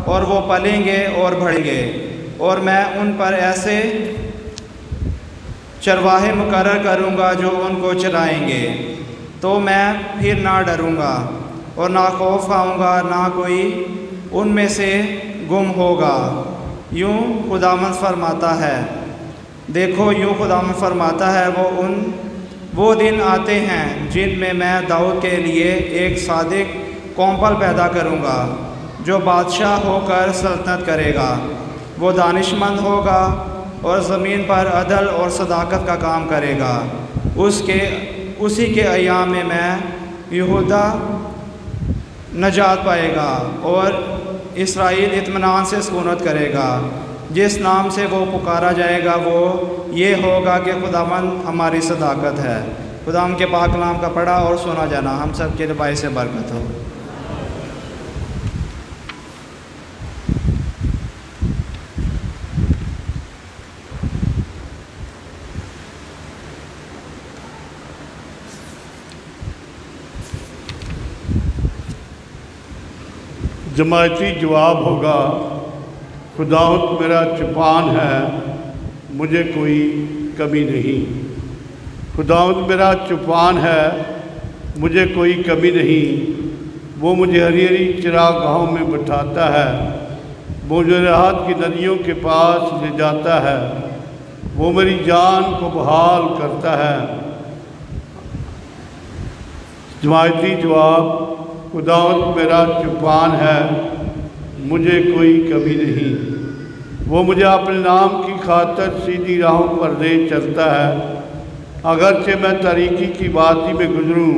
اور وہ پلیں گے اور بڑھیں گے، اور میں ان پر ایسے چرواہے مقرر کروں گا جو ان کو چرائیں گے، تو میں پھر نہ ڈروں گا اور نہ خوف کھاؤں گا، نہ کوئی ان میں سے گم ہوگا۔ یوں خداوند فرماتا ہے، دیکھو یوں خداوند فرماتا ہے، وہ دن آتے ہیں جن میں داؤد کے لیے ایک صادق قوم پیدا کروں گا جو بادشاہ ہو کر سلطنت کرے گا۔ وہ دانش مند ہوگا اور زمین پر عدل اور صداقت کا کام کرے گا۔ اسی کے ایام میں یہودا نجات پائے گا اور اسرائیل اطمینان سے سکونت کرے گا۔ جس نام سے وہ پکارا جائے گا وہ یہ ہوگا کہ خداوند ہماری صداقت ہے۔ خداوند کے پاک کلام کا پڑھا اور سنا جانا ہم سب کے لیے سے برکت ہو۔ جماعتی جواب ہوگا، خداوند میرا چوپان ہے، مجھے کوئی کمی نہیں۔ خداوند میرا چوپان ہے، مجھے کوئی کمی نہیں۔ وہ مجھے ہری ہری چراگاہوں میں بٹھاتا ہے، وہ مجھے راحت کی ندیوں کے پاس لے جاتا ہے۔ وہ میری جان کو بحال کرتا ہے۔ جماعتی جواب، خداوند میرا چوپان ہے، مجھے کوئی کمی نہیں۔ وہ مجھے اپنے نام کی خاطر سیدھی راہوں پر لے چلتا ہے۔ اگرچہ میں تاریکی کی وادی میں گزروں،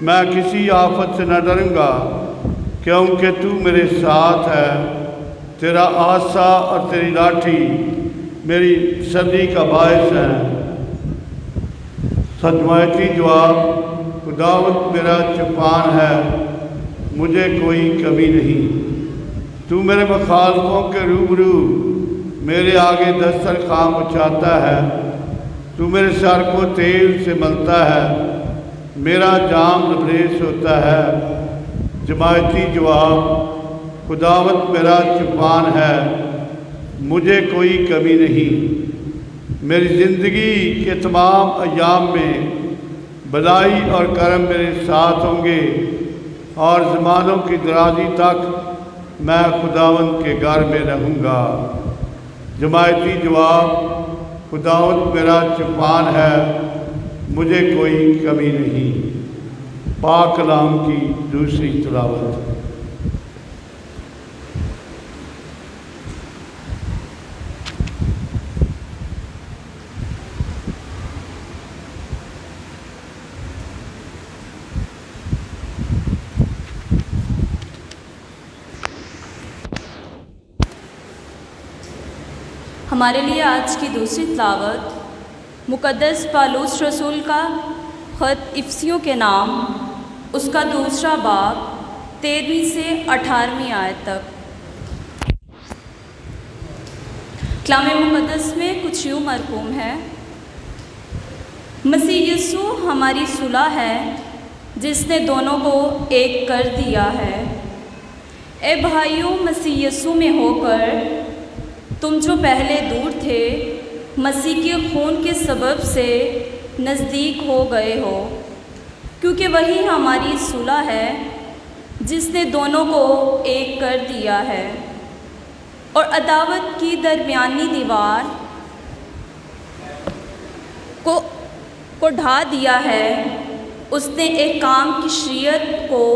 میں کسی آفت سے نہ ڈروں گا، کیونکہ تو میرے ساتھ ہے۔ تیرا عصا اور تیری لاٹھی میری سردی کا باعث ہے۔ جماعتی جواب، خداوند میرا چوپان ہے، مجھے کوئی کمی نہیں۔ تو میرے مخالفوں کے روبرو میرے آگے دسترخوان بچھاتا ہے۔ تو میرے سر کو تیل سے ملتا ہے، میرا جام لبریز ہوتا ہے۔ جماعتی جواب، خداوند میرا چوپان ہے، مجھے کوئی کمی نہیں۔ میری زندگی کے تمام ایام میں بھلائی اور کرم میرے ساتھ ہوں گے، اور زمانوں کی درازی تک میں خداوند کے گھر میں رہوں گا۔ جماعتی جواب، خداوند میرا چوپان ہے، مجھے کوئی کمی نہیں۔ پاک کلام کی دوسری تلاوت۔ ہمارے لیے آج کی دوسری تلاوت مقدس پالوس رسول کا خط افسیوں کے نام، اس کا دوسرا باب 13 سے 18 آیت تک۔ کلام مقدس میں کچھ یوں مرقوم ہے، مسیح یسوع ہماری صلح ہے جس نے دونوں کو ایک کر دیا ہے۔ اے بھائیوں، مسیح یسوع میں ہو کر تم جو پہلے دور تھے، مسیح کے خون کے سبب سے نزدیک ہو گئے ہو، کیونکہ وہی ہماری صلح ہے جس نے دونوں کو ایک کر دیا ہے اور عداوت کی درمیانی دیوار کو ڈھا دیا ہے۔ اس نے ایک کام کی شریعت کو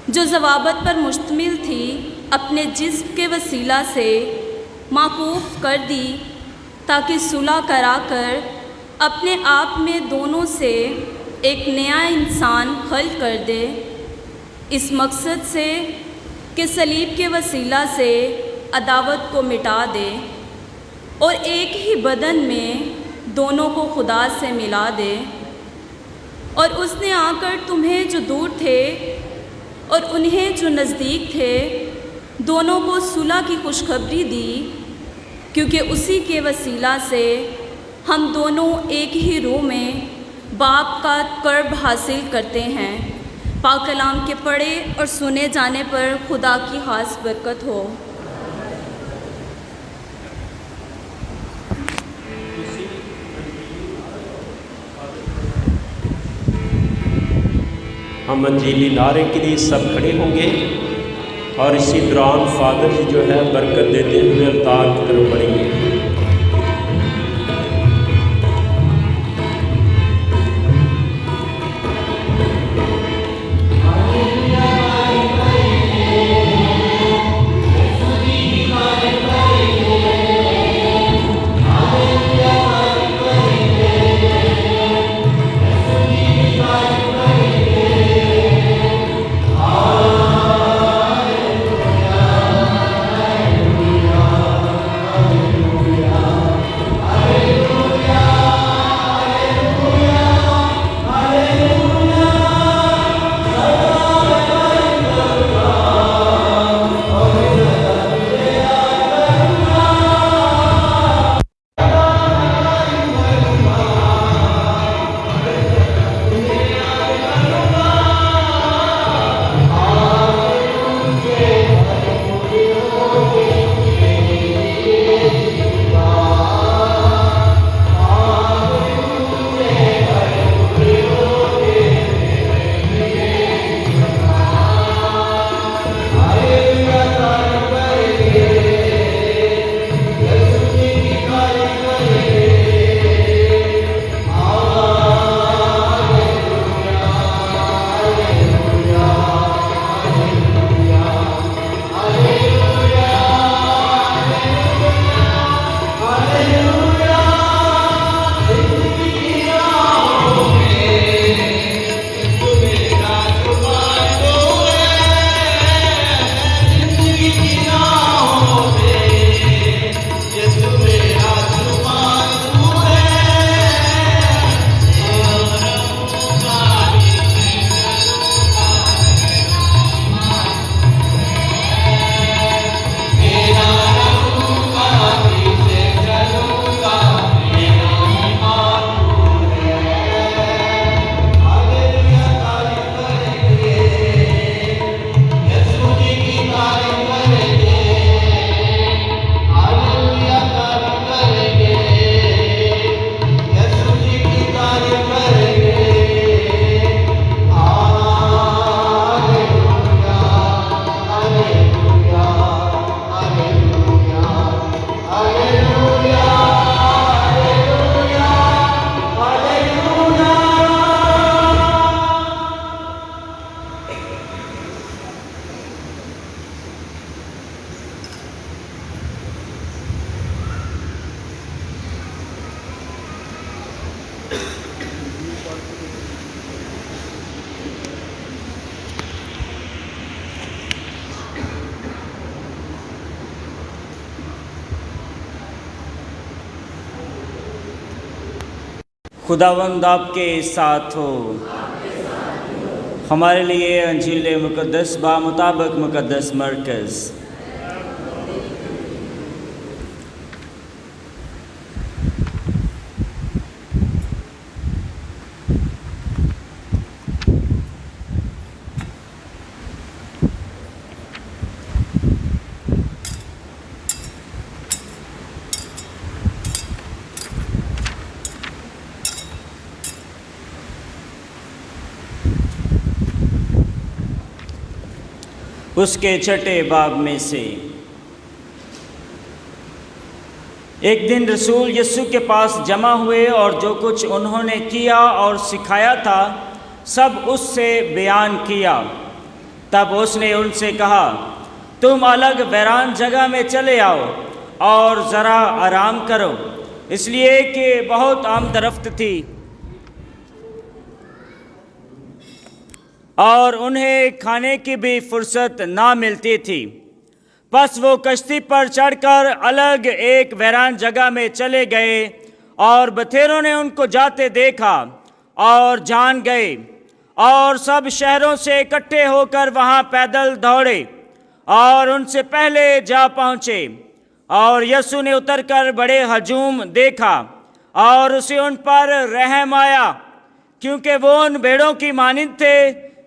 جو ضوابط پر مشتمل تھی اپنے جسم کے وسیلہ سے موقوف کر دی، تاکہ صلح کرا کر اپنے آپ میں دونوں سے ایک نیا انسان خلق کر دے، اس مقصد سے کہ صلیب کے وسیلہ سے عداوت کو مٹا دے اور ایک ہی بدن میں دونوں کو خدا سے ملا دے۔ اور اس نے آ کر تمہیں جو دور تھے اور انہیں جو نزدیک تھے دونوں کو صلح کی خوشخبری دی، کیونکہ اسی کے وسیلہ سے ہم دونوں ایک ہی روح میں باپ کا قرب حاصل کرتے ہیں۔ پاک کلام کے پڑھے اور سنے جانے پر خدا کی خاص برکت ہو۔ ہم انجیلی نعرے کے لیے سب کھڑے ہوں گے اور اسی دوران فادر جی جو ہے برکت دیتے ہوئے الطار کی طرف بڑھیں گے۔ خداوند آپ کے ساتھ ہو۔ ہمارے لیے انجیل مقدس بمطابق مقدس مرکز۔ اس کے چھٹے باب میں سے ایک دن رسول یسوع کے پاس جمع ہوئے اور جو کچھ انہوں نے کیا اور سکھایا تھا سب اس سے بیان کیا۔ تب اس نے ان سے کہا، تم الگ ویران جگہ میں چلے آؤ اور ذرا آرام کرو، اس لیے کہ بہت عام درخت تھی اور انہیں کھانے کی بھی فرصت نہ ملتی تھی۔ پس وہ کشتی پر چڑھ کر الگ ایک ویران جگہ میں چلے گئے اور بطیروں نے ان کو جاتے دیکھا اور جان گئے، اور سب شہروں سے اکٹھے ہو کر وہاں پیدل دوڑے اور ان سے پہلے جا پہنچے۔ اور یسوع نے اتر کر بڑے ہجوم دیکھا اور اسے ان پر رحم آیا، کیونکہ وہ ان بھیڑوں کی مانند تھے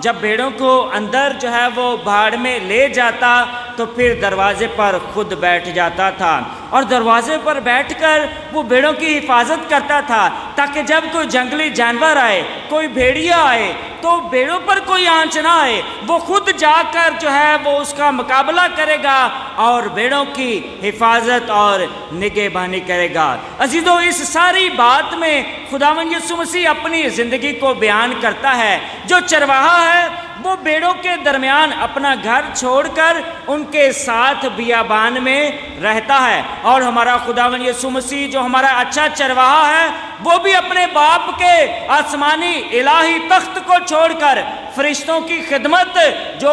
جب بھیڑوں کو اندر جو ہے وہ بھاڑ میں لے جاتا تو پھر دروازے پر خود بیٹھ جاتا تھا اور دروازے پر بیٹھ کر وہ بھیڑوں کی حفاظت کرتا تھا تاکہ جب کوئی جنگلی جانور آئے، کوئی بھیڑیا آئے تو بھیڑوں پر کوئی آنچ نہ آئے، وہ خود جا کر جو ہے وہ اس کا مقابلہ کرے گا اور بھیڑوں کی حفاظت اور نگہبانی کرے گا۔ عزیزو، اس ساری بات میں خداوند یسوع مسیح اپنی زندگی کو بیان کرتا ہے۔ جو چرواہا ہے وہ بھیڑوں کے درمیان اپنا گھر چھوڑ کر ان کے ساتھ بیابان میں رہتا ہے، اور ہمارا خداوند یسوع مسیح جو ہمارا اچھا چرواہا ہے وہ بھی اپنے باپ کے آسمانی الہی تخت کو چھوڑ کر فرشتوں کی خدمت، جو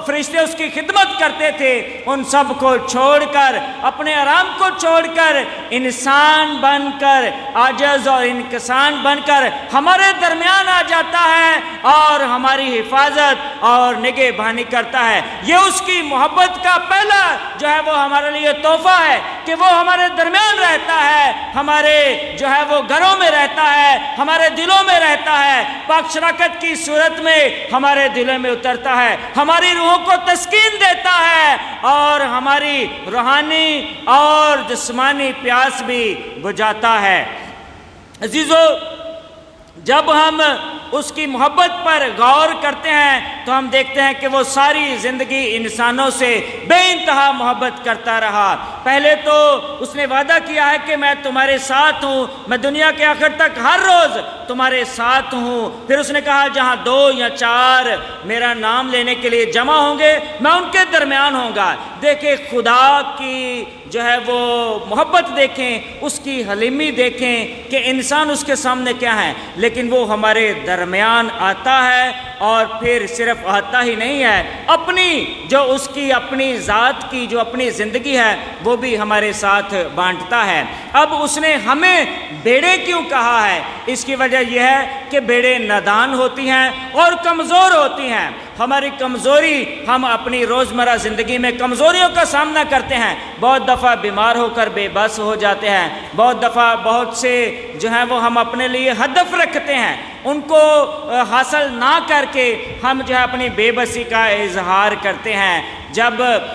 فرشتے اس کی خدمت کرتے تھے، ان سب کو چھوڑ کر، اپنے آرام کو چھوڑ کر، انسان بن کر، عاجز اور انکسان بن کر ہمارے درمیان آ جاتا ہے اور ہماری حفاظت اور نگہبانی کرتا ہے۔ یہ اس کی محبت کا پہلا جو ہے وہ ہمارے لیے تحفہ ہے کہ وہ ہمارے درمیان رہتا ہے، ہمارے جو ہے وہ گھروں میں رہتا ہے، ہمارے دلوں میں رہتا ہے، پاک شراکت کی صورت میں ہمارے دلوں میں اترتا ہے، ہماری روحوں کو تسکین دیتا ہے اور ہماری روحانی اور جسمانی پیاس بھی بجھاتا ہے۔ عزیزو، جب ہم اس کی محبت پر غور کرتے ہیں تو ہم دیکھتے ہیں کہ وہ ساری زندگی انسانوں سے بے انتہا محبت کرتا رہا۔ پہلے تو اس نے وعدہ کیا ہے کہ میں تمہارے ساتھ ہوں، میں دنیا کے آخر تک ہر روز تمہارے ساتھ ہوں۔ پھر اس نے کہا جہاں 2 یا 4 میرا نام لینے کے لیے جمع ہوں گے میں ان کے درمیان ہوں گا۔ دیکھیں خدا کی جو ہے وہ محبت دیکھیں، اس کی حلیمی دیکھیں کہ انسان اس کے سامنے کیا ہے، لیکن وہ ہمارے درمیان آتا ہے اور پھر صرف آتا ہی نہیں ہے، اپنی جو اس کی اپنی ذات کی جو اپنی زندگی ہے وہ بھی ہمارے ساتھ بانٹتا ہے۔ اب اس نے ہمیں بھیڑیں کیوں کہا ہے؟ اس کی وجہ یہ ہے کہ بھیڑیں نادان ہوتی ہیں اور کمزور ہوتی ہیں۔ ہماری کمزوری، ہم اپنی روزمرہ زندگی میں کمزوریوں کا سامنا کرتے ہیں، بہت دفعہ بیمار ہو کر بے بس ہو جاتے ہیں، بہت دفعہ بہت سے جو ہیں وہ ہم اپنے لیے ہدف رکھتے ہیں، ان کو حاصل نہ کر کے ہم جو ہے اپنی بے بسی کا اظہار کرتے ہیں۔ جب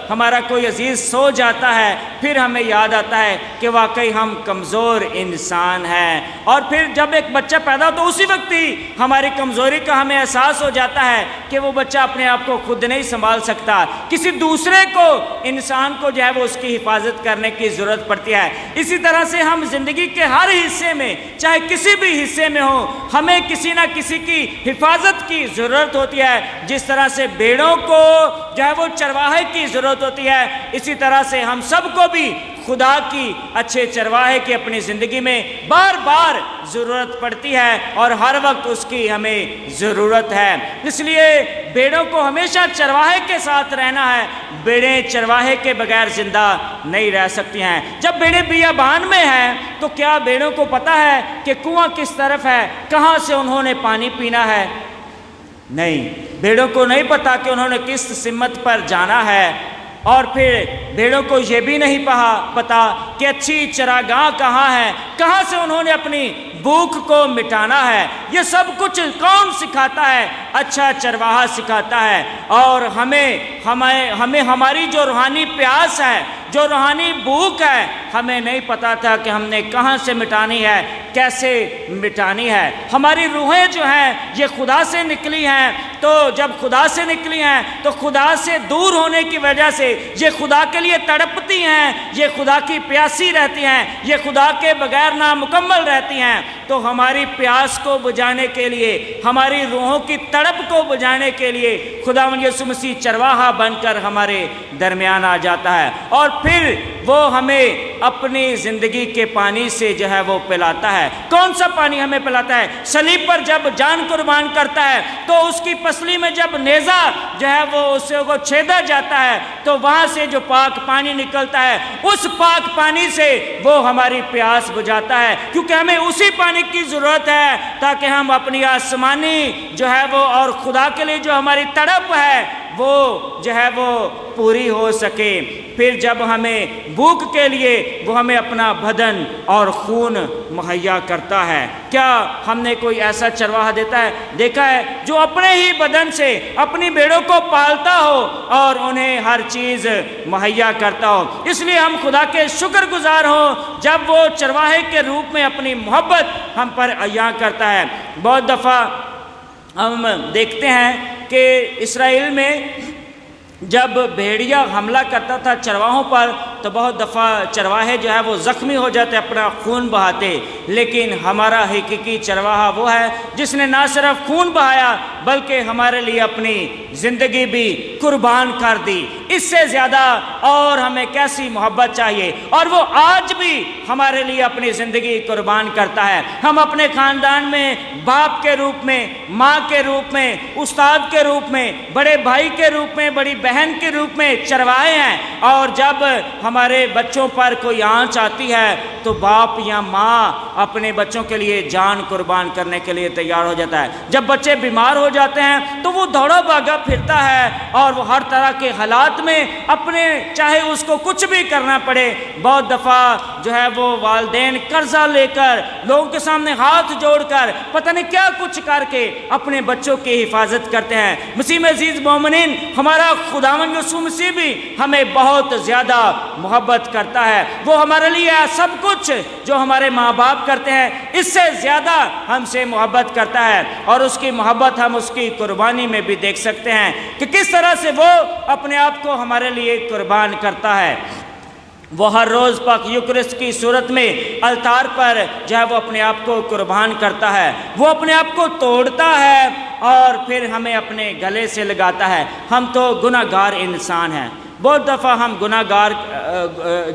ہمارا کوئی عزیز سو جاتا ہے پھر ہمیں یاد آتا ہے کہ واقعی ہم کمزور انسان ہیں، اور پھر جب ایک بچہ پیدا ہو تو اسی وقت ہی ہماری کمزوری کا ہمیں احساس ہو جاتا ہے کہ وہ بچہ اپنے آپ کو خود نہیں سنبھال سکتا، کسی دوسرے کو، انسان کو جو ہے وہ اس کی حفاظت کرنے کی ضرورت پڑتی ہے۔ اسی طرح سے ہم زندگی کے ہر حصے میں، چاہے کسی بھی حصے میں ہو، ہمیں کسی نہ کسی کی حفاظت کی ضرورت ہوتی ہے۔ جس طرح سے بھیڑوں کو جو ہے وہ چرواہے کی ضرورت ہوتی ہے، اسی طرح سے ہم سب کو بھی خدا کی اچھے چرواہے کی اپنی زندگی میں بار بار ضرورت پڑتی ہے اور ہر وقت اس کی ہمیں ضرورت ہے۔ اس لیے بھیڑوں کو ہمیشہ چرواہے کے ساتھ رہنا ہے، بھیڑیں چرواہے کے بغیر زندہ نہیں رہ سکتی ہیں۔ جب بھیڑیں بیابان میں ہیں تو کیا بھیڑوں کو پتہ ہے کہ کنواں کس طرف ہے، کہاں سے انہوں نے پانی پینا ہے؟ نہیں، بھیڑوں کو نہیں پتا کہ انہوں نے کس سمت پر جانا ہے، اور پھر بھیڑوں کو یہ بھی نہیں پتا کہ اچھی چراگاہ کہاں ہے، کہاں سے انہوں نے اپنی بھوک کو مٹانا ہے۔ یہ سب کچھ کون سکھاتا ہے؟ اچھا چرواہا سکھاتا ہے۔ اور ہمیں ہماری جو روحانی پیاس ہے، جو روحانی بھوک ہے، ہمیں نہیں پتا تھا کہ ہم نے کہاں سے مٹانی ہے، کیسے مٹانی ہے۔ ہماری روحیں جو ہیں یہ خدا سے نکلی ہیں، تو جب خدا سے نکلی ہیں تو خدا سے دور ہونے کی وجہ سے یہ خدا کے لیے تڑپتی ہیں، یہ خدا کی پیاسی رہتی ہیں، یہ خدا کے بغیر نامکمل رہتی ہیں۔ تو ہماری پیاس کو بجھانے کے لیے، ہماری روحوں کی تڑپ کو بجھانے کے لیے خداوند یسوع مسیح چرواہا بن کر ہمارے درمیان آ جاتا ہے، اور پھر وہ ہمیں اپنی زندگی کے پانی سے جو ہے وہ پلاتا ہے۔ کون سا پانی ہمیں پلاتا ہے؟ صلیب پر جب جان قربان کرتا ہے تو اس کی پسلی میں جب نیزہ جو ہے وہ اس کو چھیدا جاتا ہے تو وہاں سے جو پاک پانی نکلتا ہے، اس پاک پانی سے وہ ہماری پیاس بجھاتا ہے، کیونکہ ہمیں اسی پانی کی ضرورت ہے تاکہ ہم اپنی آسمانی جو ہے وہ اور خدا کے لیے جو ہماری تڑپ ہے وہ جو ہے وہ پوری ہو سکے۔ پھر جب ہمیں بھوک کے لیے وہ ہمیں اپنا بدن اور خون مہیا کرتا ہے۔ کیا ہم نے کوئی ایسا چرواہا دیکھا ہے جو اپنے ہی بدن سے اپنی بھیڑوں کو پالتا ہو اور انہیں ہر چیز مہیا کرتا ہو؟ اس لیے ہم خدا کے شکر گزار ہوں جب وہ چرواہے کے روپ میں اپنی محبت ہم پر عیاں کرتا ہے۔ بہت دفعہ ہم دیکھتے ہیں کہ اسرائیل میں جب بھیڑیا حملہ کرتا تھا چرواہوں پر تو بہت دفعہ چرواہے جو ہے وہ زخمی ہو جاتے، اپنا خون بہاتے، لیکن ہمارا حقیقی چرواہا وہ ہے جس نے نہ صرف خون بہایا بلکہ ہمارے لیے اپنی زندگی بھی قربان کر دی۔ اس سے زیادہ اور ہمیں کیسی محبت چاہیے؟ اور وہ آج بھی ہمارے لیے اپنی زندگی قربان کرتا ہے۔ ہم اپنے خاندان میں باپ کے روپ میں، ماں کے روپ میں، استاد کے روپ میں، بڑے بھائی کے روپ میں، بڑی بہن کے روپ میں چرواہے ہیں، اور جب ہمارے بچوں پر کوئی آنچ آتی ہے تو باپ یا ماں اپنے بچوں کے لیے جان قربان کرنے کے لیے تیار ہو جاتا ہے۔ جب بچے بیمار ہو جاتے ہیں تو وہ دوڑا بھاگا پھرتا ہے اور وہ ہر طرح کے حالات میں اپنے چاہے اس کو کچھ بھی کرنا پڑے۔ بہت دفعہ جو ہے وہ والدین قرضہ لے کر، لوگوں کے سامنے ہاتھ جوڑ کر، پتہ نہیں کیا کچھ کر کے اپنے بچوں کی حفاظت کرتے ہیں۔ مسیح میں عزیز مومنین، ہمارا خداوند یسوع مسیح بھی ہمیں بہت زیادہ محبت کرتا ہے۔ وہ ہمارے لیے سب کچھ جو ہمارے ماں باپ کرتے ہیں اس سے زیادہ ہم سے محبت کرتا ہے، اور اس کی محبت ہم اس کی قربانی میں بھی دیکھ سکتے ہیں کہ کس طرح سے وہ اپنے آپ کو ہمارے لیے قربان کرتا ہے۔ وہ ہر روز پاک یوکرسٹ کی صورت میں التار پر جو ہے وہ اپنے آپ کو قربان کرتا ہے، وہ اپنے آپ کو توڑتا ہے اور پھر ہمیں اپنے گلے سے لگاتا ہے۔ ہم تو گناہ گار انسان ہیں، بہت دفعہ ہم گناہ گار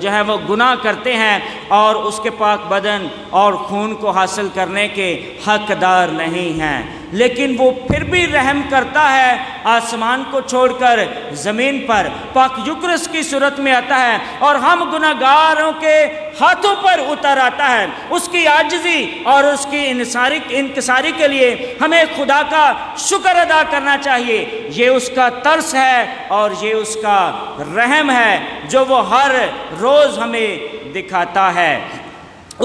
جو ہے وہ گناہ کرتے ہیں اور اس کے پاک بدن اور خون کو حاصل کرنے کے حقدار نہیں ہیں، لیکن وہ پھر بھی رحم کرتا ہے، آسمان کو چھوڑ کر زمین پر پاک یوکرسٹ کی صورت میں آتا ہے اور ہم گناہ گاروں کے ہاتھوں پر اتر آتا ہے۔ اس کی عاجزی اور اس کی انکساری کے لیے ہمیں خدا کا شکر ادا کرنا چاہیے۔ یہ اس کا ترس ہے اور یہ اس کا رحم ہے جو وہ ہر روز ہمیں دکھاتا ہے۔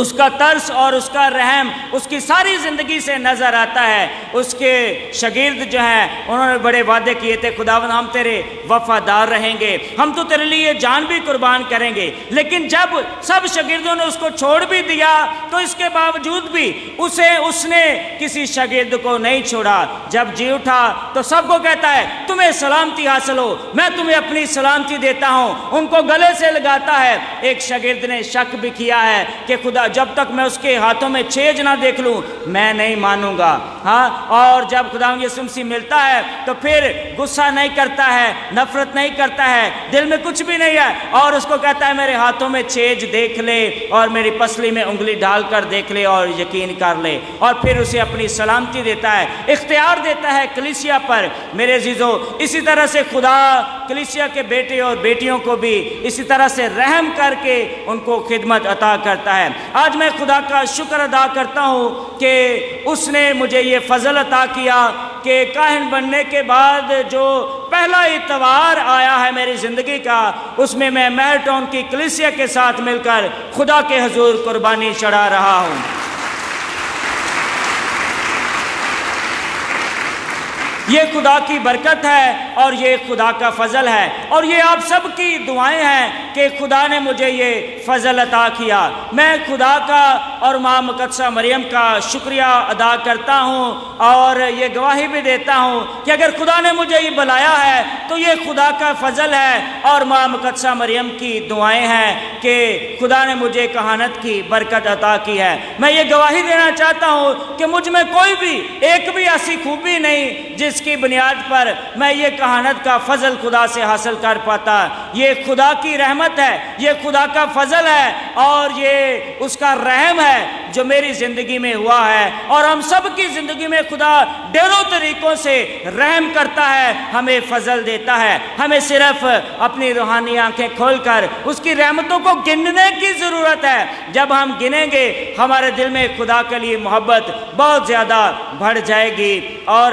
اس کا ترس اور اس کا رحم اس کی ساری زندگی سے نظر آتا ہے۔ اس کے شاگرد جو ہیں انہوں نے بڑے وعدے کیے تھے، خداوند ہم تیرے وفادار رہیں گے، ہم تو تیرے لیے جان بھی قربان کریں گے، لیکن جب سب شاگردوں نے اس کو چھوڑ بھی دیا تو اس کے باوجود بھی اس نے کسی شاگرد کو نہیں چھوڑا۔ جب جی اٹھا تو سب کو کہتا ہے تمہیں سلامتی حاصل ہو، میں تمہیں اپنی سلامتی دیتا ہوں، ان کو گلے سے لگاتا ہے۔ ایک شاگرد نے شک بھی کیا ہے کہ خدا جب تک میں اس کے ہاتھوں میں چھیج نہ دیکھ لوں میں نہیں مانوں گا۔ ہاں، اور جب خداوند یسوع مسیح ملتا ہے تو پھر غصہ نہیں کرتا ہے، نفرت نہیں کرتا ہے، دل میں کچھ بھی نہیں ہے، اور اس کو کہتا ہے میرے ہاتھوں میں چھیج دیکھ لے اور میری پسلی میں انگلی ڈال کر دیکھ لے اور یقین کر لے، اور پھر اسے اپنی سلامتی دیتا ہے، اختیار دیتا ہے کلیسیا پر۔ میرے عزیزو، اسی طرح سے خدا کلیسیا کے بیٹے اور بیٹیوں کو بھی اسی طرح سے رحم کر کے ان کو خدمت عطا کرتا ہے۔ آج میں خدا کا شکر ادا کرتا ہوں کہ اس نے مجھے یہ فضل عطا کیا کہ کاہن بننے کے بعد جو پہلا اتوار آیا ہے میری زندگی کا، اس میں مہر ٹاؤن کی کلیسیا کے ساتھ مل کر خدا کے حضور قربانی چڑھا رہا ہوں۔ یہ خدا کی برکت ہے اور یہ خدا کا فضل ہے، اور یہ آپ سب کی دعائیں ہیں کہ خدا نے مجھے یہ فضل عطا کیا۔ میں خدا کا اور ماں مقدسہ مریم کا شکریہ ادا کرتا ہوں اور یہ گواہی بھی دیتا ہوں کہ اگر خدا نے مجھے یہ بلایا ہے تو یہ خدا کا فضل ہے اور ماں مقدسہ مریم کی دعائیں ہیں کہ خدا نے مجھے کہانت کی برکت عطا کی ہے۔ میں یہ گواہی دینا چاہتا ہوں کہ مجھ میں کوئی بھی ایک بھی ایسی خوبی نہیں جس کی بنیاد پر میں یہ کہانت کا فضل خدا سے حاصل کر پاتا۔ یہ خدا کی رحمت ہے، یہ خدا کا فضل ہے اور یہ اس کا رحم ہے جو میری زندگی میں ہوا ہے، اور ہم سب کی زندگی میں خدا ڈیروں طریقوں سے رحم کرتا ہے، ہمیں فضل دیتا ہے۔ ہمیں صرف اپنی روحانی آنکھیں کھول کر اس کی رحمتوں کو گننے کی ضرورت ہے۔ جب ہم گنیں گے ہمارے دل میں خدا کے لیے محبت بہت زیادہ بڑھ جائے گی۔ اور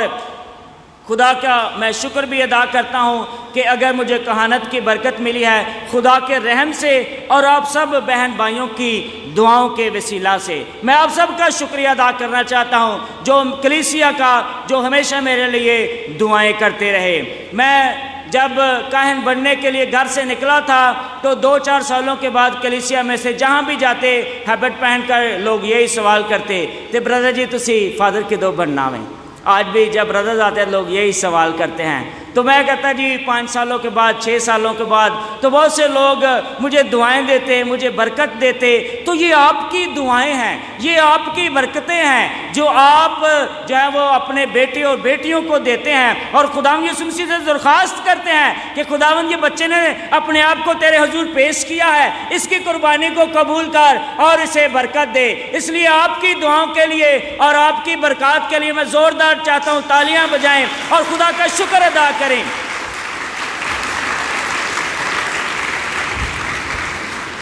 خدا کا میں شکر بھی ادا کرتا ہوں کہ اگر مجھے کہانت کی برکت ملی ہے خدا کے رحم سے اور آپ سب بہن بھائیوں کی دعاؤں کے وسیلہ سے، میں آپ سب کا شکریہ ادا کرنا چاہتا ہوں جو کلیسیا کا جو ہمیشہ میرے لیے دعائیں کرتے رہے۔ میں جب کاہن بننے کے لیے گھر سے نکلا تھا تو 2-4 سالوں کے بعد کلیسیا میں سے جہاں بھی جاتے ہیبٹ پہن کر لوگ یہی سوال کرتے کہ برادر جی تسی فادر کدوں بننا میں؟ آج بھی جب برادرز آتے ہیں لوگ یہی سوال کرتے ہیں، تو میں کہتا جی 5 سالوں کے بعد 6 سالوں کے بعد تو بہت سے لوگ مجھے دعائیں دیتے، مجھے برکت دیتے، تو یہ آپ کی دعائیں ہیں، یہ آپ کی برکتیں ہیں جو آپ جو ہے وہ اپنے بیٹے اور بیٹیوں کو دیتے ہیں، اور خداوند یسوع مسیح سے درخواست کرتے ہیں کہ خداوند یہ بچے نے اپنے آپ کو تیرے حضور پیش کیا ہے، اس کی قربانی کو قبول کر اور اسے برکت دے۔ اس لیے آپ کی دعاؤں کے لیے اور آپ کی برکات کے لیے میں زوردار چاہتا ہوں تالیاں بجائیں اور خدا کا شکر ادا کریں۔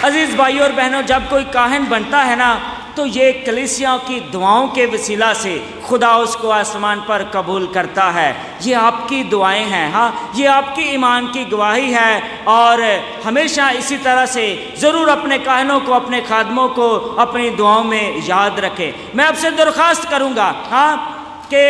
عزیز بھائیوں اور بہنوں، جب کوئی کاہن بنتا ہے نا تو یہ کلیسیا کی دعاؤں کے وسیلہ سے خدا اس کو آسمان پر قبول کرتا ہے۔ یہ آپ کی دعائیں ہیں، ہاں یہ آپ کی ایمان کی گواہی ہے، اور ہمیشہ اسی طرح سے ضرور اپنے کاہنوں کو، اپنے خادموں کو اپنی دعاؤں میں یاد رکھیں۔ میں آپ سے درخواست کروں گا ہاں کہ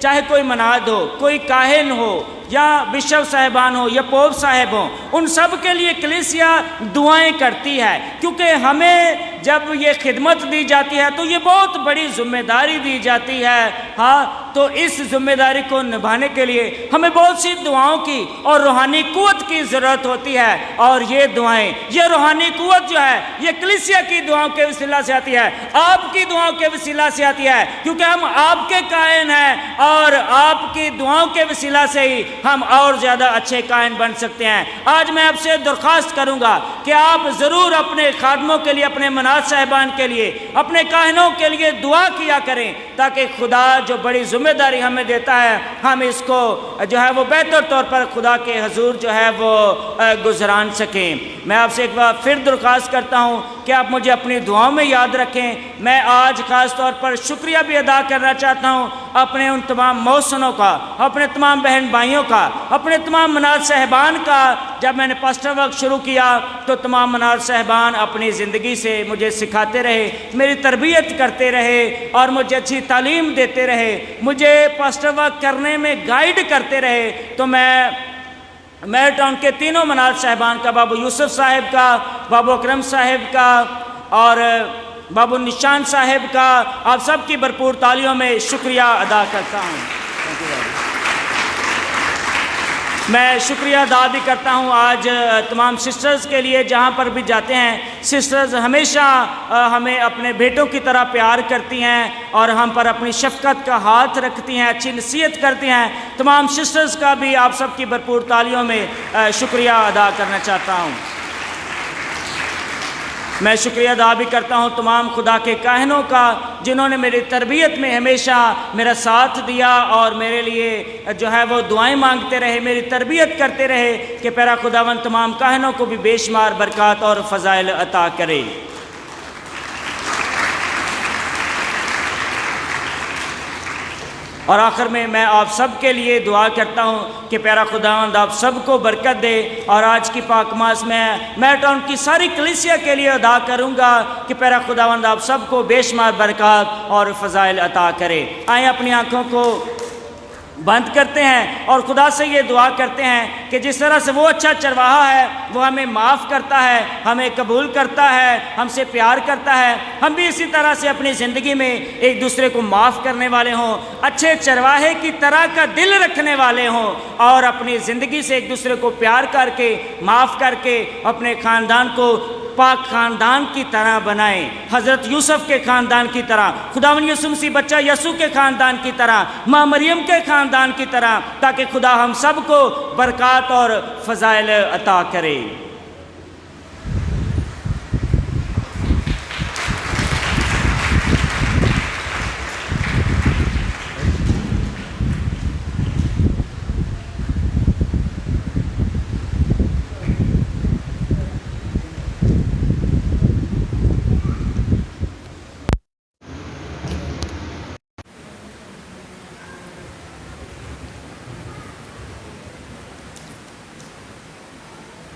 چاہے کوئی مناد ہو، کوئی کاہن ہو یا بشپ صاحبان ہو یا پوپ صاحب ہوں، ان سب کے لیے کلیسیا دعائیں کرتی ہے، کیونکہ ہمیں جب یہ خدمت دی جاتی ہے تو یہ بہت بڑی ذمہ داری دی جاتی ہے، ہاں تو اس ذمہ داری کو نبھانے کے لیے ہمیں بہت سی دعاؤں کی اور روحانی قوت کی ضرورت ہوتی ہے، اور یہ دعائیں، یہ روحانی قوت جو ہے یہ کلیسیا کی دعاؤں کے وسیلہ سے آتی ہے، آپ کی دعاؤں کے وسیلہ سے آتی ہے، کیونکہ ہم آپ کے کائن ہیں اور آپ کی دعاؤں کے وسیلہ سے ہی ہم اور زیادہ اچھے کائن بن سکتے ہیں۔ آج میں آپ سے درخواست کروں گا کہ آپ ضرور اپنے خادموں کے لیے، اپنے مناد صاحبان کے لیے، اپنے کاہنوں کے لیے دعا کیا کریں، تاکہ خدا جو بڑی ذمہ داری ہمیں دیتا ہے ہم اس کو جو ہے وہ بہتر طور پر خدا کے حضور جو ہے وہ گزران سکیں۔ میں آپ سے ایک بار پھر درخواست کرتا ہوں کہ آپ مجھے اپنی دعاؤں میں یاد رکھیں۔ میں آج خاص طور پر شکریہ بھی ادا کرنا چاہتا ہوں اپنے ان تمام محسنوں کا، اپنے تمام بہن بھائیوں کا، اپنے تمام مناد صاحبان کا۔ جب میں نے پاسٹر ورک شروع کیا تو تمام مناد صاحبان اپنی زندگی سے مجھے سکھاتے رہے، میری تربیت کرتے رہے اور مجھے اچھی تعلیم دیتے رہے، مجھے پاسٹر ورک کرنے میں گائیڈ کرتے رہے۔ تو میں ٹاؤن کے تینوں مناد صاحبان کا، بابو یوسف صاحب کا، بابو اکرم صاحب کا اور بابو نشان صاحب کا، آپ سب کی بھرپور تالیوں میں شکریہ ادا کرتا ہوں۔ میں شکریہ ادا بھی کرتا ہوں آج تمام سسٹرز کے لیے، جہاں پر بھی جاتے ہیں سسٹرز ہمیشہ ہمیں اپنے بیٹوں کی طرح پیار کرتی ہیں اور ہم پر اپنی شفقت کا ہاتھ رکھتی ہیں، اچھی نصیحت کرتی ہیں۔ تمام سسٹرز کا بھی آپ سب کی بھرپور تالیوں میں شکریہ ادا کرنا چاہتا ہوں۔ میں شکریہ ادا بھی کرتا ہوں تمام خدا کے کاہنوں کا، جنہوں نے میری تربیت میں ہمیشہ میرا ساتھ دیا اور میرے لیے جو ہے وہ دعائیں مانگتے رہے، میری تربیت کرتے رہے، کہ پیارا خداوند تمام کاہنوں کو بھی بے شمار برکات اور فضائل عطا کرے۔ اور آخر میں آپ سب کے لیے دعا کرتا ہوں کہ پیارا خداوند آپ سب کو برکت دے، اور آج کی پاکماز میں ٹاؤن کی ساری کلیسیا کے لیے ادا کروں گا کہ پیارا خداوند آپ سب کو بے شمار برکات اور فضائل عطا کرے۔ آئیں اپنی آنکھوں کو بند کرتے ہیں اور خدا سے یہ دعا کرتے ہیں کہ جس طرح سے وہ اچھا چرواہا ہے، وہ ہمیں معاف کرتا ہے، ہمیں قبول کرتا ہے، ہم سے پیار کرتا ہے، ہم بھی اسی طرح سے اپنی زندگی میں ایک دوسرے کو معاف کرنے والے ہوں، اچھے چرواہے کی طرح کا دل رکھنے والے ہوں، اور اپنی زندگی سے ایک دوسرے کو پیار کر کے، معاف کر کے اپنے خاندان کو پاک خاندان کی طرح بنائیں، حضرت یوسف کے خاندان کی طرح، خداوند یسوع مسیح بچہ یسوع کے خاندان کی طرح، ماں مریم کے خاندان کی طرح، تاکہ خدا ہم سب کو برکات اور فضائل عطا کرے۔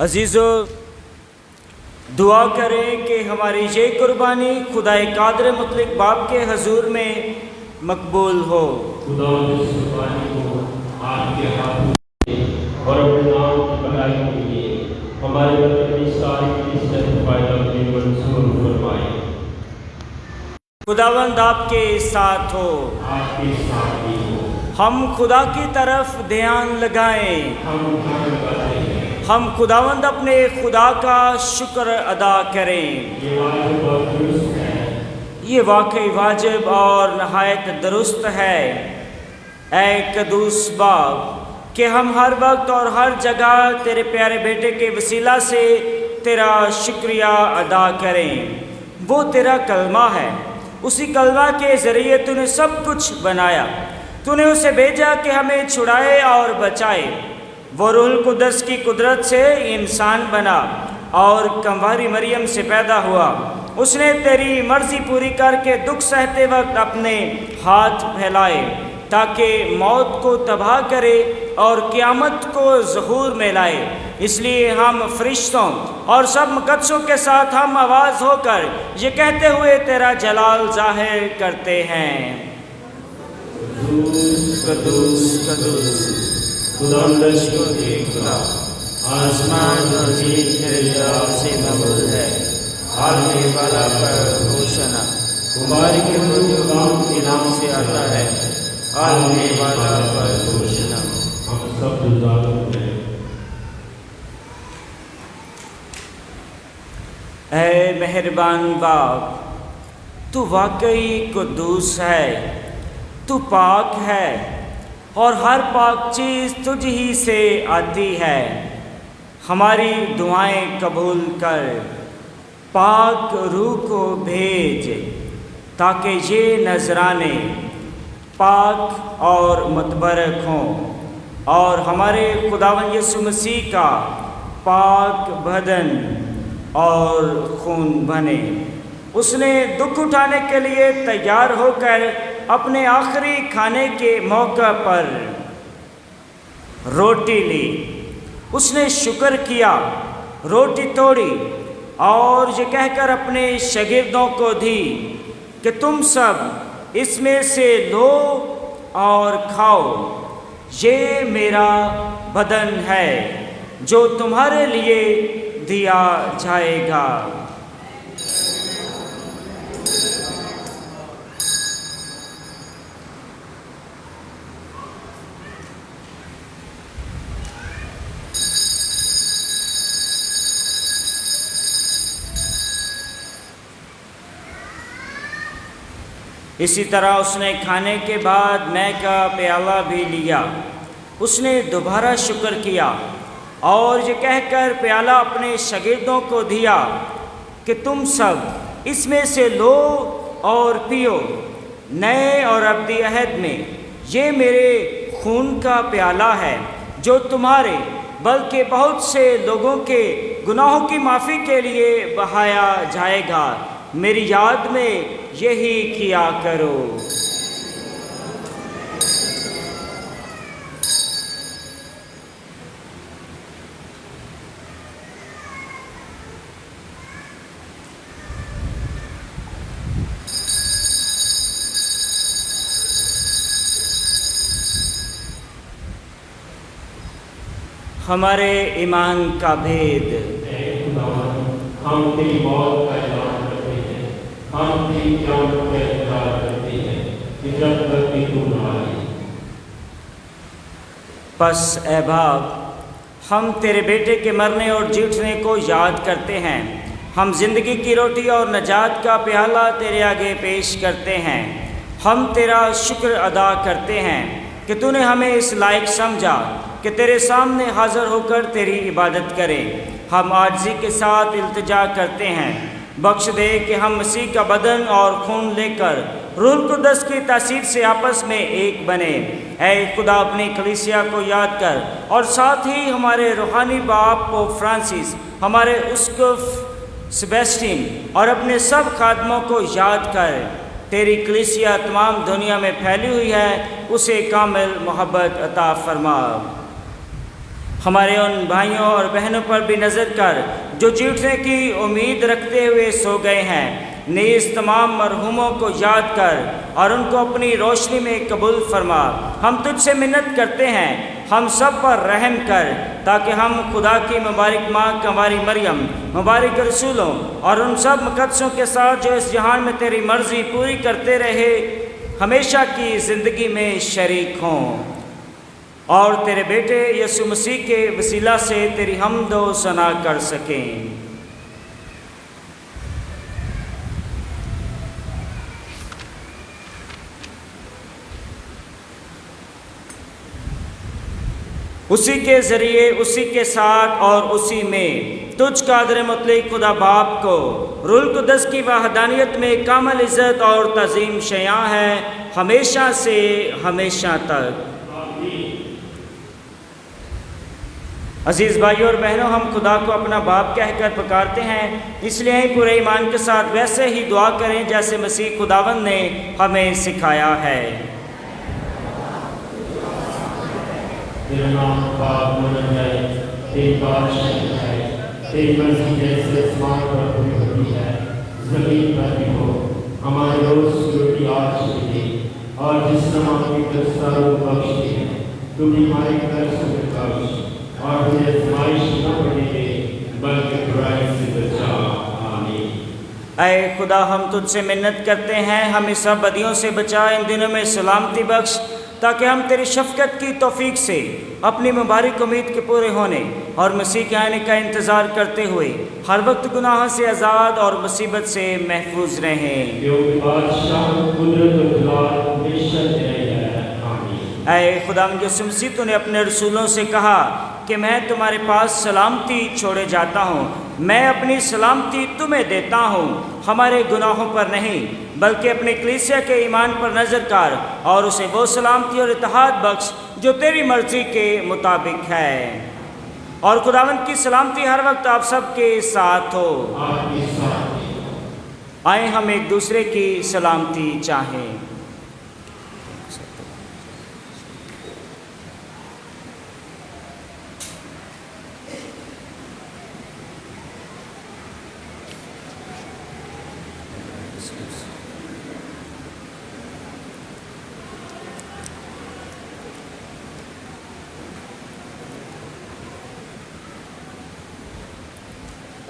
عزیزو، دعا کریں کہ ہماری یہ قربانی خدائے قادر مطلق باپ کے حضور میں مقبول ہو۔ خدا اس قربانی کو آپ کے ہاتھوں میں اور اپنے نام کی بڑائی کے لیے ہمارے بدن ساری عزت فائدہ میں منظور فرمائے۔ خداوند آپ کے ساتھ ہو۔ آپ کے ساتھ بھی ہو۔ ہم خدا کی طرف دھیان لگائیں۔ ہم کرتے ہیں۔ ہم خداوند اپنے خدا کا شکر ادا کریں۔ یہ واجب اور درست ہے۔ یہ واقعی واجب اور نہایت درست ہے اے قدوس باپ کہ ہم ہر وقت اور ہر جگہ تیرے پیارے بیٹے کے وسیلہ سے تیرا شکریہ ادا کریں۔ وہ تیرا کلمہ ہے، اسی کلمہ کے ذریعے تو نے سب کچھ بنایا۔ تو نے اسے بھیجا کہ ہمیں چھڑائے اور بچائے۔ وہ روح القدس کی قدرت سے انسان بنا اور کنواری مریم سے پیدا ہوا۔ اس نے تیری مرضی پوری کر کے دکھ سہتے وقت اپنے ہاتھ پھیلائے تاکہ موت کو تباہ کرے اور قیامت کو ظہور میں لائے۔ اس لیے ہم فرشتوں اور سب مقدسوں کے ساتھ ہم آواز ہو کر یہ کہتے ہوئے تیرا جلال ظاہر کرتے ہیں، قدوس قدوس قدوس خدا لشکروں کے خدا، آسمان اور زمین تیرے جلال سے مملو ہے۔ آنے والا پر ہوشنا، تمہاری کے مقام کے نام سے آتا ہے۔ آنے والا پر ہوشنا۔ ہم سب گزاروں ہیں۔ اے مہربان باپ، تو واقعی قدوس ہے، تو پاک ہے اور ہر پاک چیز تجھ ہی سے آتی ہے۔ ہماری دعائیں قبول کر، پاک روح کو بھیج تاکہ یہ نذرانے پاک اور متبرک ہوں اور ہمارے خداوند یسوع مسیح کا پاک بدن اور خون بنے۔ اس نے دکھ اٹھانے کے لیے تیار ہو کر اپنے آخری کھانے کے موقع پر روٹی لی۔ اس نے شکر کیا، روٹی توڑی اور یہ کہہ کر اپنے شاگردوں کو دی کہ تم سب اس میں سے لو اور کھاؤ، یہ میرا بدن ہے جو تمہارے لیے دیا جائے گا۔ اسی طرح اس نے کھانے کے بعد مے کا پیالہ بھی لیا۔ اس نے دوبارہ شکر کیا اور یہ کہہ کر پیالہ اپنے شاگردوں کو دیا کہ تم سب اس میں سے لو اور پیو، نئے اور ابدی عہد میں یہ میرے خون کا پیالہ ہے جو تمہارے بلکہ بہت سے لوگوں کے گناہوں کی معافی کے لیے بہایا جائے گا۔ میری یاد میں یہی کیا کرو۔ ہمارے ایمان کا بھید۔ اے خداوند، ہم تیری موت کا اعلان کرتے ہیں، ہم تیری قیامت کا انتظار کرتے ہیں کہ جب تک کہ تو نہ آئے۔ پس اے باپ، ہم تیرے بیٹے کے مرنے اور جی اٹھنے کو یاد کرتے ہیں۔ ہم زندگی کی روٹی اور نجات کا پیالہ تیرے آگے پیش کرتے ہیں۔ ہم تیرا شکر ادا کرتے ہیں کہ تو نے ہمیں اس لائق سمجھا کہ تیرے سامنے حاضر ہو کر تیری عبادت کریں۔ ہم عاجزی کے ساتھ التجا کرتے ہیں، بخش دے کہ ہم مسیح کا بدن اور خون لے کر روح القدس کی تاثیر سے آپس میں ایک بنے۔ اے خدا، اپنی کلیسیا کو یاد کر اور ساتھ ہی ہمارے روحانی باپ پوپ فرانسس، ہمارے اسقف سیباسٹین اور اپنے سب خادموں کو یاد کر۔ تیری کلیسیا تمام دنیا میں پھیلی ہوئی ہے، اسے کامل محبت عطا فرما۔ ہمارے ان بھائیوں اور بہنوں پر بھی نظر کر جو جیٹنے کی امید رکھتے ہوئے سو گئے ہیں، نیز تمام مرحوموں کو یاد کر اور ان کو اپنی روشنی میں قبول فرما۔ ہم تجھ سے منت کرتے ہیں، ہم سب پر رحم کر، تاکہ ہم خدا کی مبارک ماں کنواری مریم، مبارک رسولوں اور ان سب مقدسوں کے ساتھ جو اس جہان میں تیری مرضی پوری کرتے رہے، ہمیشہ کی زندگی میں شریک ہوں، اور تیرے بیٹے یسوع مسیح کے وسیلہ سے تیری حمد و ثنا کر سکیں۔ اسی کے ذریعے، اسی کے ساتھ اور اسی میں تجھ قادر مطلق خدا باپ کو روح القدس کی وحدانیت میں کامل عزت اور تعظیم شیاں ہے، ہمیشہ سے ہمیشہ تک۔ عزیز بھائیوں اور بہنوں، ہم خدا کو اپنا باپ کہہ کر پکارتے ہیں، اس لیے پورے ایمان کے ساتھ ویسے ہی دعا کریں جیسے مسیح خداوند نے ہمیں سکھایا ہے۔ تیرا نام پاک مانا جائے، تیری بادشاہی ہے، تیری مرضی جیسے آسمان پر پوری ہوتی ہے زمین پر بھی ہو۔ ہمارے روز کی روٹی آج ہمیں دے، اور جس طرح ہمیں گرفتاروں کو بخشتے ہیں تو بھی ہمارے قرض میں بخش، اور ہمیں آزمائش نہ پڑنے دے بلکہ برائی سے بچا۔ آمین۔ اے خدا، ہم تجھ سے منت کرتے ہیں، ہمیں سب بدیوں سے بچا، ان دنوں میں سلامتی بخش، تاکہ ہم تیری شفقت کی توفیق سے اپنی مبارک امید کے پورے ہونے اور مسیح کے آنے کا انتظار کرتے ہوئے ہر وقت گناہ سے آزاد اور مصیبت سے محفوظ رہیں۔ بادشاہ قدرت و جلال ہمیشہ تیرا ہے۔ آمین۔ اے خدا یسوع مسیح، تو نے اپنے رسولوں سے کہا کہ میں تمہارے پاس سلامتی چھوڑے جاتا ہوں، میں اپنی سلامتی تمہیں دیتا ہوں، ہمارے گناہوں پر نہیں بلکہ اپنے کلیسیا کے ایمان پر نظر کر اور اسے وہ سلامتی اور اتحاد بخش جو تیری مرضی کے مطابق ہے۔ اور خداوند کی سلامتی ہر وقت آپ سب کے ساتھ ہو۔ آئیں ہم ایک دوسرے کی سلامتی چاہیں۔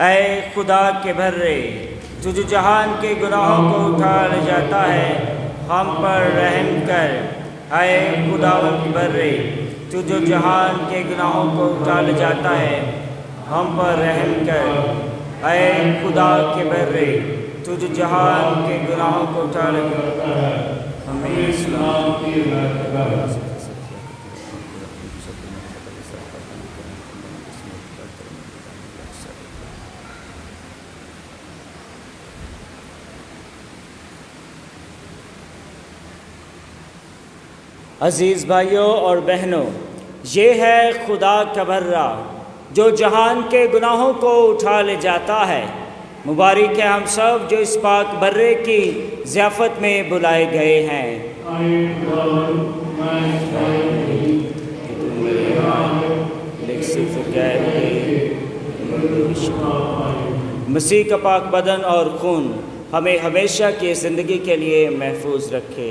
اے خدا کے بھرے، تو جو جہان کے گناہوں کو اٹھا لے جاتا ہے، ہم پر رحم کر۔ اے خدا کے بھرے، تو جو جہان کے گناہوں کو اٹھا لے جاتا ہے، ہم پر رحم کر۔ اے خدا کے بھرے، تو جو جہان کے گناہوں کو اٹھا لے جاتا ہے، ہمیں اسلام کی رحمت۔ عزیز بھائیوں اور بہنوں، یہ ہے خدا کا بھرا جو جہان کے گناہوں کو اٹھا لے جاتا ہے۔ مبارک ہے ہم سب جو اس پاک برے کی ضیافت میں بلائے گئے ہیں۔ مسیح کا پاک بدن اور خون ہمیں ہمیشہ کی زندگی کے لیے محفوظ رکھے۔